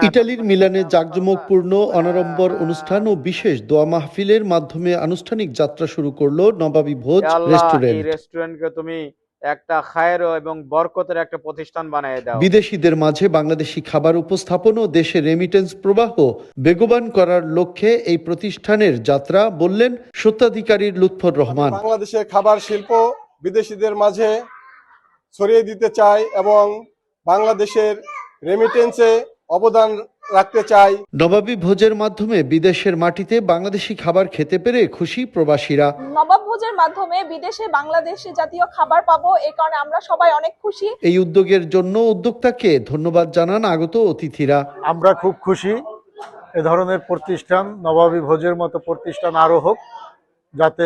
ইটালির মিলানে জাঁকজমকপূর্ণ অনাড়ম্বর অনুষ্ঠান ও বিশেষ দোয়া মাহফিলের মাধ্যমে আনুষ্ঠানিক যাত্রা শুরু করলো নবাবী ভোজ এই রেস্টুরেন্ট। রেস্টুরেন্টকে তুমি একটা খায়ের এবং বরকতের একটা প্রতিষ্ঠান বানিয়ে দাও। বিদেশিদের মাঝে বাংলাদেশি খাবার উপস্থাপন ও দেশে রেমিটেন্স প্রবাহ বেগবান করার লক্ষ্যে এই প্রতিষ্ঠানের যাত্রা, বললেন স্বত্বাধিকারী লুৎফর রহমান। বাংলাদেশের খাবার শিল্প বিদেশিদের মাঝে ছড়িয়ে দিতে চাই এবং বাংলাদেশের রেমিটেন্সে অবদান রাখতে চাই। নবাবী ভোজের মাধ্যমে বিদেশের মাটিতে বাংলাদেশি খাবার খেতে পেরে খুশি প্রবাসীরা। নবাব ভোজের মাধ্যমে বিদেশে বাংলাদেশি জাতীয় খাবার পাবো, এই কারণে আমরা সবাই অনেক খুশি। এই উদ্যোগের জন্য উদ্যোক্তাকে ধন্যবাদ জানান আগত অতিথিরা। আমরা খুব খুশি এ ধরনের প্রতিষ্ঠান, নবাবী ভোজের মতো প্রতিষ্ঠান আরো হোক, যাতে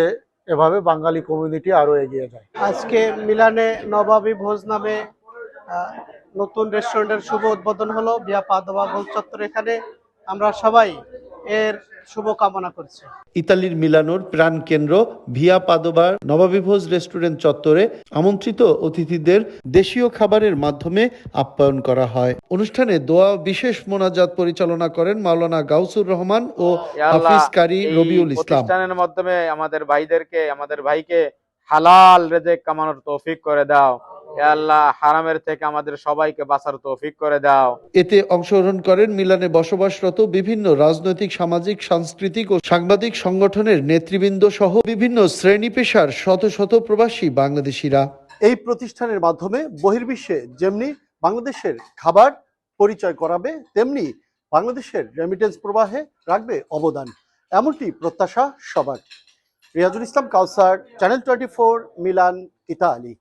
এভাবে বাঙালি কমিউনিটি আরো এগিয়ে যায়। আজকে মিলানে নবাবী ভোজ নামে নতুন রেস্টুরেন্টের শুভ উদ্বোধন হলো ভিয়া পাদোয়া গোল চত্বর। এখানে আমরা সবাই এর শুভ কামনা করছি। ইতালির মিলানোর প্রাণকেন্দ্র ভিয়া পাদোবার নবাবী ভোজ রেস্টুরেন্ট চত্বরে আমন্ত্রিত অতিথিদের দেশীয় খাবারের মাধ্যমে আপ্যায়ন করা হয়। অনুষ্ঠানে দোয়া বিশেষ মোনাজাত পরিচালনা করেন মাওলানা গাউসুর রহমান ও হাফিজ কারি রবিউল ইসলাম। প্রতিষ্ঠানের মাধ্যমে আমাদের ভাইকে হালাল রিজিক কামানোর তৌফিক করে দাও। হে আল্লাহ, হারামের থেকে আমাদের সবাইকে বাঁচার তৌফিক করে দাও। এতে অংশগ্রহণ করেন মিলানে বসবাসরত বিভিন্ন রাজনৈতিক, সামাজিক, সাংস্কৃতিক ও সাংবাদিক সংগঠনের নেতৃবৃন্দ সহ বিভিন্ন শ্রেণী পেশার শত শত প্রবাসী বাংলাদেশিরা। এই প্রতিষ্ঠানের মাধ্যমে বহির্বিশ্বে যেমনি বাংলাদেশের খাবার পরিচয় করাবে, তেমনি বাংলাদেশের রেমিটেন্স প্রবাহে রাখবে অবদান, এমনটি প্রত্যাশা সবার। রিয়াজুল ইসলাম কাউসার, চ্যানেল 24, মিলান, ইতালি।